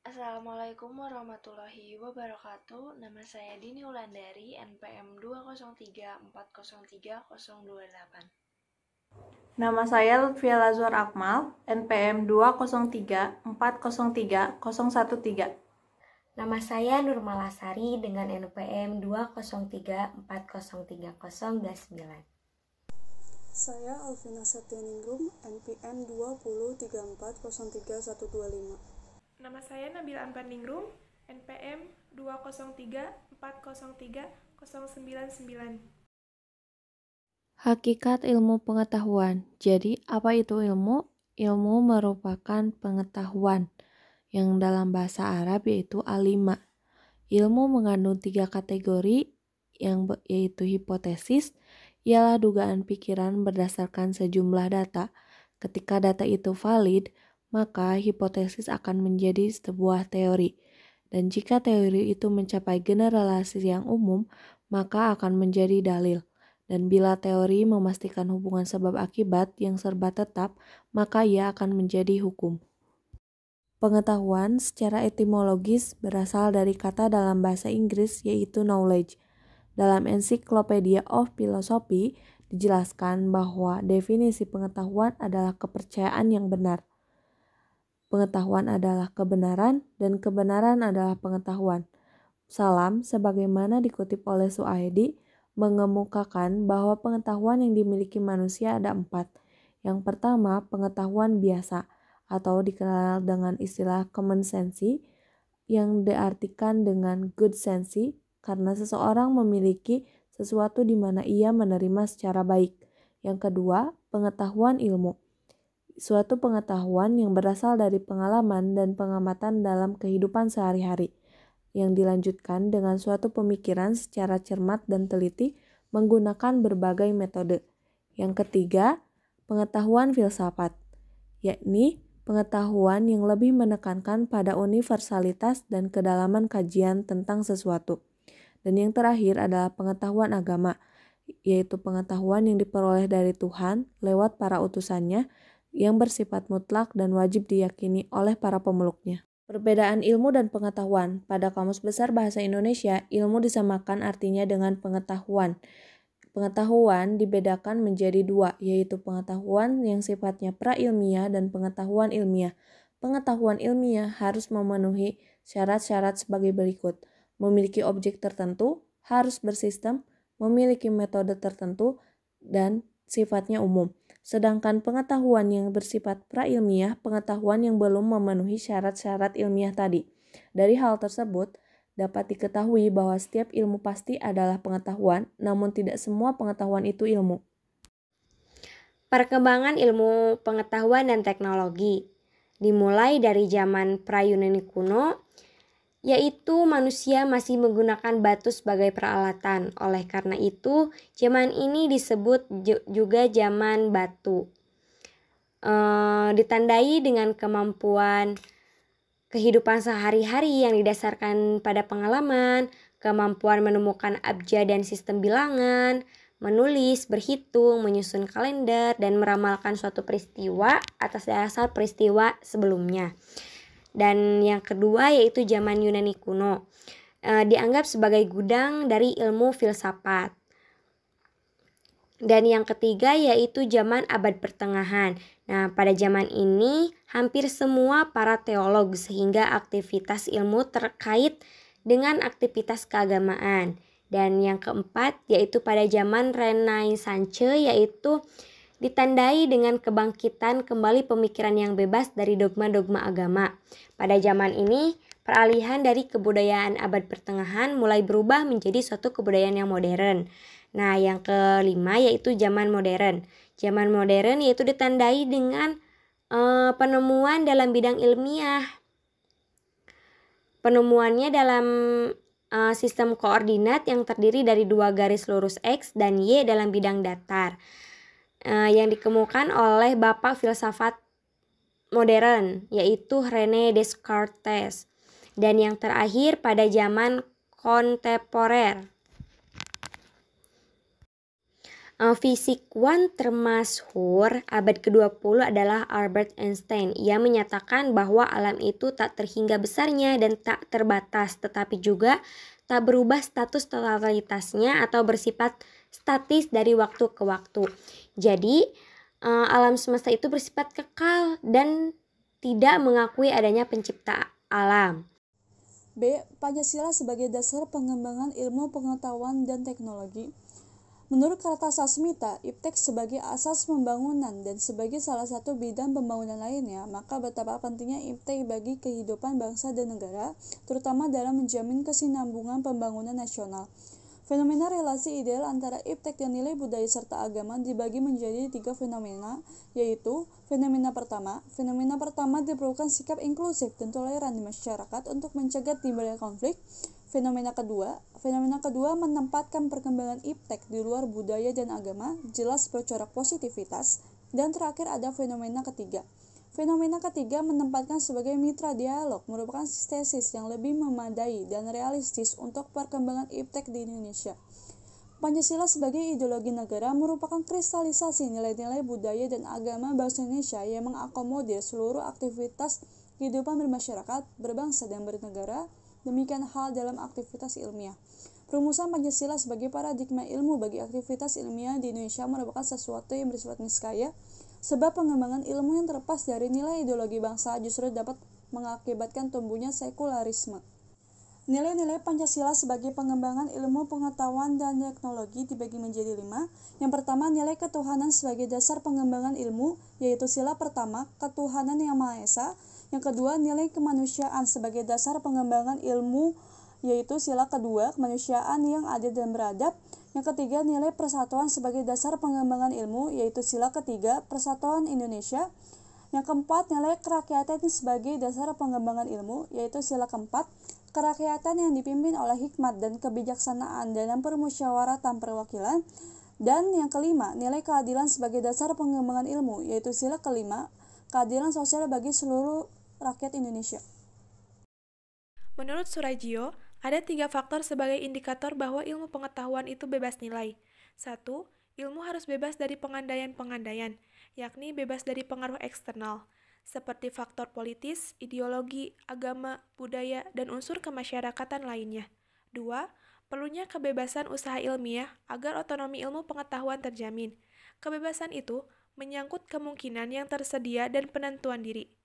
Assalamualaikum warahmatullahi wabarakatuh. Nama saya Dini Wulandari, NPM 203403028. Nama saya Lutfia Lazwar Akmal, NPM 203403013. Nama saya Nurmalasari dengan NPM 203403039. Saya Alvina Septianingrum, NPM 2034031125. Nama saya Nabila Anpandingrum, NPM 203403099. Hakikat ilmu pengetahuan. Jadi, apa itu ilmu? Ilmu merupakan pengetahuan yang dalam bahasa Arab yaitu alima. Ilmu mengandung 3 kategori yaitu hipotesis, ialah dugaan pikiran berdasarkan sejumlah data. Ketika data itu valid, maka hipotesis akan menjadi sebuah teori. Dan jika teori itu mencapai generalisasi yang umum, maka akan menjadi dalil. Dan bila teori memastikan hubungan sebab akibat yang serba tetap, maka ia akan menjadi hukum. Pengetahuan secara etimologis berasal dari kata dalam bahasa Inggris yaitu knowledge. Dalam Encyclopedia of Philosophy dijelaskan bahwa definisi pengetahuan adalah kepercayaan yang benar. Pengetahuan adalah kebenaran dan kebenaran adalah pengetahuan. Salam, sebagaimana dikutip oleh Suaidi, mengemukakan bahwa pengetahuan yang dimiliki manusia ada 4. Yang pertama, pengetahuan biasa atau dikenal dengan istilah common sense yang diartikan dengan good sense karena seseorang memiliki sesuatu di mana ia menerima secara baik. Yang kedua, pengetahuan ilmu. Suatu pengetahuan yang berasal dari pengalaman dan pengamatan dalam kehidupan sehari-hari, yang dilanjutkan dengan suatu pemikiran secara cermat dan teliti menggunakan berbagai metode. Yang ketiga, pengetahuan filsafat, yakni pengetahuan yang lebih menekankan pada universalitas dan kedalaman kajian tentang sesuatu. Dan yang terakhir adalah pengetahuan agama, yaitu pengetahuan yang diperoleh dari Tuhan lewat para utusannya, yang bersifat mutlak dan wajib diyakini oleh para pemeluknya. Perbedaan ilmu dan pengetahuan. Pada Kamus Besar Bahasa Indonesia, ilmu disamakan artinya dengan pengetahuan. Pengetahuan dibedakan menjadi 2, yaitu pengetahuan yang sifatnya prailmiah dan pengetahuan ilmiah. Pengetahuan ilmiah harus memenuhi syarat-syarat sebagai berikut: memiliki objek tertentu, harus bersistem, memiliki metode tertentu, dan sifatnya umum. Sedangkan pengetahuan yang bersifat prailmiah, pengetahuan yang belum memenuhi syarat-syarat ilmiah tadi. Dari hal tersebut, dapat diketahui bahwa setiap ilmu pasti adalah pengetahuan, namun tidak semua pengetahuan itu ilmu. Perkembangan ilmu pengetahuan dan teknologi dimulai dari zaman pra-Yunani kuno, yaitu manusia masih menggunakan batu sebagai peralatan. Oleh karena itu, zaman ini disebut juga zaman batu. Ditandai dengan kemampuan kehidupan sehari-hari yang didasarkan pada pengalaman, kemampuan menemukan abjad dan sistem bilangan, menulis, berhitung, menyusun kalender, dan meramalkan suatu peristiwa atas dasar peristiwa sebelumnya. Dan yang kedua yaitu zaman Yunani kuno, dianggap sebagai gudang dari ilmu filsafat. Dan yang ketiga yaitu zaman abad pertengahan. Nah, pada zaman ini hampir semua para teolog sehingga aktivitas ilmu terkait dengan aktivitas keagamaan. Dan yang keempat yaitu pada zaman Renaissance, yaitu ditandai dengan kebangkitan kembali pemikiran yang bebas dari dogma-dogma agama. Pada zaman ini, peralihan dari kebudayaan abad pertengahan mulai berubah menjadi suatu kebudayaan yang modern. Nah, yang kelima yaitu zaman modern. Zaman modern yaitu ditandai dengan penemuan dalam bidang ilmiah. Penemuannya dalam sistem koordinat yang terdiri dari 2 garis lurus X dan Y dalam bidang datar. Yang dikemukakan oleh bapak filsafat modern yaitu René Descartes. Dan yang terakhir pada zaman kontemporer. Fisikawan termasyhur abad ke-20 adalah Albert Einstein. Ia menyatakan bahwa alam itu tak terhingga besarnya dan tak terbatas, tetapi juga tak berubah status totalitasnya atau bersifat statis dari waktu ke waktu. Jadi, alam semesta itu bersifat kekal dan tidak mengakui adanya pencipta alam. B. Pancasila sebagai dasar pengembangan ilmu pengetahuan dan teknologi. Menurut Kartasasmita, iptek sebagai asas pembangunan dan sebagai salah satu bidang pembangunan lainnya, maka betapa pentingnya iptek bagi kehidupan bangsa dan negara, terutama dalam menjamin kesinambungan pembangunan nasional. Fenomena relasi ideal antara iptek dan nilai budaya serta agama dibagi menjadi 3 fenomena, yaitu fenomena pertama diperlukan sikap inklusif dan toleran di masyarakat untuk mencegah timbulnya konflik. Fenomena kedua menempatkan perkembangan iptek di luar budaya dan agama, jelas bercorak positivitas. Dan terakhir ada fenomena ketiga. Fenomena ketiga menempatkan sebagai mitra dialog, merupakan sintesis yang lebih memadai dan realistis untuk perkembangan iptek di Indonesia. Pancasila sebagai ideologi negara merupakan kristalisasi nilai-nilai budaya dan agama bangsa Indonesia yang mengakomodir seluruh aktivitas kehidupan bermasyarakat, berbangsa dan bernegara. Demikian hal dalam aktivitas ilmiah. Perumusan Pancasila sebagai paradigma ilmu bagi aktivitas ilmiah di Indonesia merupakan sesuatu yang bersifat niscaya, sebab pengembangan ilmu yang terlepas dari nilai ideologi bangsa justru dapat mengakibatkan tumbuhnya sekularisme. Nilai-nilai Pancasila sebagai pengembangan ilmu pengetahuan dan teknologi dibagi menjadi 5. Yang pertama, nilai ketuhanan sebagai dasar pengembangan ilmu, yaitu sila pertama, ketuhanan yang Maha Esa. Yang kedua, nilai kemanusiaan sebagai dasar pengembangan ilmu, yaitu sila kedua, kemanusiaan yang adil dan beradab. Yang ketiga, nilai persatuan sebagai dasar pengembangan ilmu, yaitu sila ketiga, persatuan Indonesia. Yang keempat, nilai kerakyatan sebagai dasar pengembangan ilmu, yaitu sila keempat, kerakyatan yang dipimpin oleh hikmat dan kebijaksanaan dalam permusyawaratan perwakilan. Dan yang kelima, nilai keadilan sebagai dasar pengembangan ilmu, yaitu sila kelima, keadilan sosial bagi seluruh rakyat Indonesia. Menurut Surajio, ada 3 faktor sebagai indikator bahwa ilmu pengetahuan itu bebas nilai. 1. Ilmu harus bebas dari pengandaian-pengandaian, yakni bebas dari pengaruh eksternal, seperti faktor politis, ideologi, agama, budaya, dan unsur kemasyarakatan lainnya. 2. Perlunya kebebasan usaha ilmiah agar otonomi ilmu pengetahuan terjamin. Kebebasan itu menyangkut kemungkinan yang tersedia dan penentuan diri.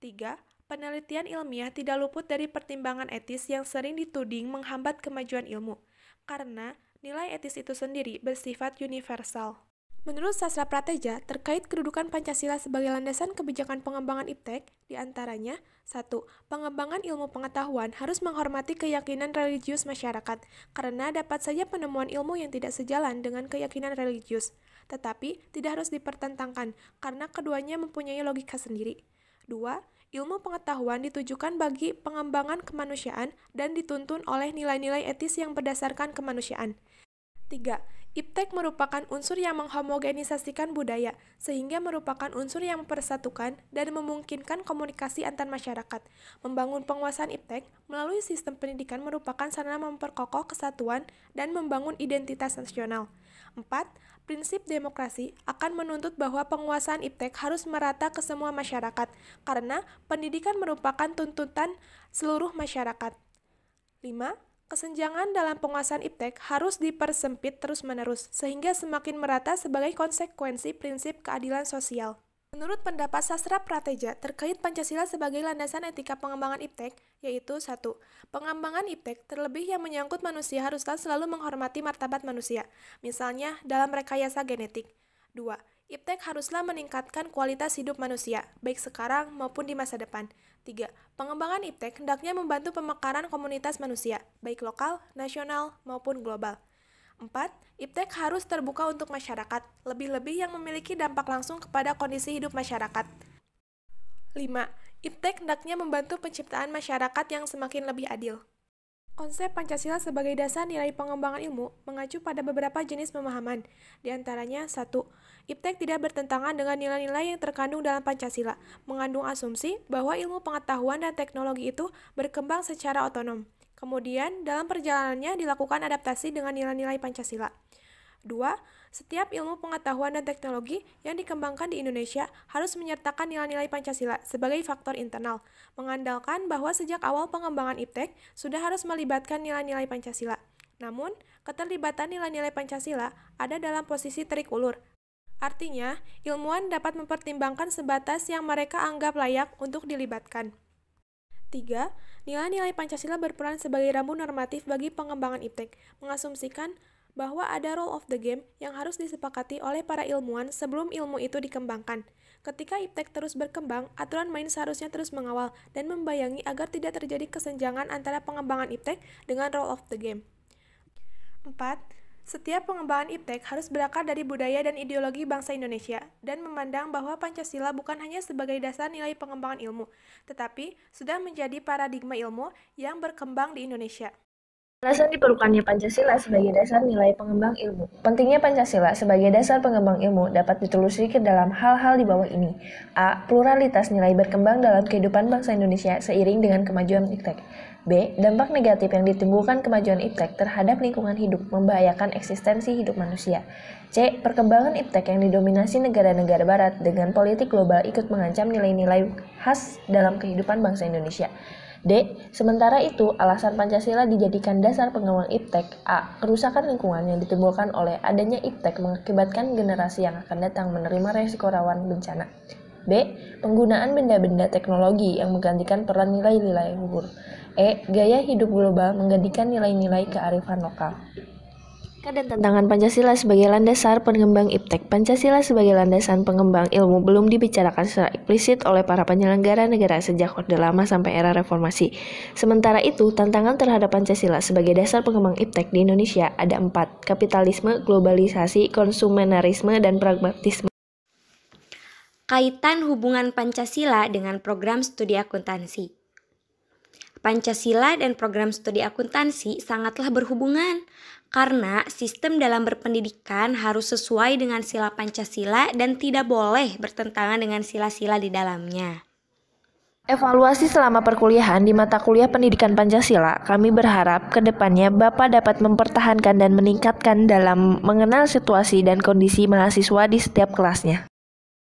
3. Penelitian ilmiah tidak luput dari pertimbangan etis yang sering dituding menghambat kemajuan ilmu, karena nilai etis itu sendiri bersifat universal. Menurut Sastra Prateja, terkait kedudukan Pancasila sebagai landasan kebijakan pengembangan iptek, diantaranya 1. Pengembangan ilmu pengetahuan harus menghormati keyakinan religius masyarakat, karena dapat saja penemuan ilmu yang tidak sejalan dengan keyakinan religius, tetapi tidak harus dipertentangkan, karena keduanya mempunyai logika sendiri. 2. Ilmu pengetahuan ditujukan bagi pengembangan kemanusiaan dan dituntun oleh nilai-nilai etis yang berdasarkan kemanusiaan. 3. Iptek merupakan unsur yang menghomogenisasikan budaya, sehingga merupakan unsur yang mempersatukan dan memungkinkan komunikasi antar masyarakat. Membangun penguasaan iptek melalui sistem pendidikan merupakan sarana memperkokoh kesatuan dan membangun identitas nasional. 4. Prinsip demokrasi akan menuntut bahwa penguasaan iptek harus merata ke semua masyarakat, karena pendidikan merupakan tuntutan seluruh masyarakat. 5. Kesenjangan dalam penguasaan iptek harus dipersempit terus-menerus, sehingga semakin merata sebagai konsekuensi prinsip keadilan sosial. Menurut pendapat Sastra Prateja terkait Pancasila sebagai landasan etika pengembangan iptek, yaitu 1. Pengembangan iptek terlebih yang menyangkut manusia haruslah selalu menghormati martabat manusia, misalnya dalam rekayasa genetik. 2. Iptek haruslah meningkatkan kualitas hidup manusia, baik sekarang maupun di masa depan. 3. Pengembangan iptek hendaknya membantu pemekaran komunitas manusia, baik lokal, nasional, maupun global. 4. Iptek harus terbuka untuk masyarakat, lebih-lebih yang memiliki dampak langsung kepada kondisi hidup masyarakat. 5. Iptek hendaknya membantu penciptaan masyarakat yang semakin lebih adil. Konsep Pancasila sebagai dasar nilai pengembangan ilmu mengacu pada beberapa jenis pemahaman. Di antaranya, 1. Iptek tidak bertentangan dengan nilai-nilai yang terkandung dalam Pancasila, mengandung asumsi bahwa ilmu pengetahuan dan teknologi itu berkembang secara otonom. Kemudian, dalam perjalanannya dilakukan adaptasi dengan nilai-nilai Pancasila. 2. Setiap ilmu pengetahuan dan teknologi yang dikembangkan di Indonesia harus menyertakan nilai-nilai Pancasila sebagai faktor internal, mengandalkan bahwa sejak awal pengembangan IPTEK sudah harus melibatkan nilai-nilai Pancasila. Namun, keterlibatan nilai-nilai Pancasila ada dalam posisi tarik ulur. Artinya, ilmuwan dapat mempertimbangkan sebatas yang mereka anggap layak untuk dilibatkan. 3. Nilai-nilai Pancasila berperan sebagai rambu normatif bagi pengembangan IPTEK, mengasumsikan bahwa ada rule of the game yang harus disepakati oleh para ilmuwan sebelum ilmu itu dikembangkan. Ketika IPTEK terus berkembang, aturan main seharusnya terus mengawal dan membayangi agar tidak terjadi kesenjangan antara pengembangan IPTEK dengan rule of the game. 4. Setiap pengembangan IPTEK harus berakar dari budaya dan ideologi bangsa Indonesia dan memandang bahwa Pancasila bukan hanya sebagai dasar nilai pengembangan ilmu, tetapi sudah menjadi paradigma ilmu yang berkembang di Indonesia. Alasan diperlukannya Pancasila sebagai dasar nilai pengembang ilmu. Pentingnya Pancasila sebagai dasar pengembang ilmu dapat ditelusuri ke dalam hal-hal di bawah ini. A. Pluralitas nilai berkembang dalam kehidupan bangsa Indonesia seiring dengan kemajuan IPTEK. B. Dampak negatif yang ditimbulkan kemajuan IPTEK terhadap lingkungan hidup membahayakan eksistensi hidup manusia. C. Perkembangan IPTEK yang didominasi negara-negara barat dengan politik global ikut mengancam nilai-nilai khas dalam kehidupan bangsa Indonesia. D. Sementara itu, alasan Pancasila dijadikan dasar pengembang IPTEK. A. Kerusakan lingkungan yang ditimbulkan oleh adanya IPTEK mengakibatkan generasi yang akan datang menerima resiko rawan bencana. B. Penggunaan benda-benda teknologi yang menggantikan peran nilai-nilai luhur. E. Gaya hidup global menggantikan nilai-nilai kearifan lokal. Dan tantangan Pancasila sebagai landasan pengembang IPTEK. Pancasila sebagai landasan pengembang ilmu belum dibicarakan secara eksplisit oleh para penyelenggara negara sejak Orde Lama sampai era Reformasi. Sementara itu, tantangan terhadap Pancasila sebagai dasar pengembang IPTEK di Indonesia ada 4: kapitalisme, globalisasi, konsumerisme, dan pragmatisme. Kaitan hubungan Pancasila dengan program studi akuntansi. Pancasila dan program studi akuntansi sangatlah berhubungan, karena sistem dalam berpendidikan harus sesuai dengan sila Pancasila dan tidak boleh bertentangan dengan sila-sila di dalamnya. Evaluasi selama perkuliahan di mata kuliah pendidikan Pancasila, kami berharap ke depannya Bapak dapat mempertahankan dan meningkatkan dalam mengenal situasi dan kondisi mahasiswa di setiap kelasnya.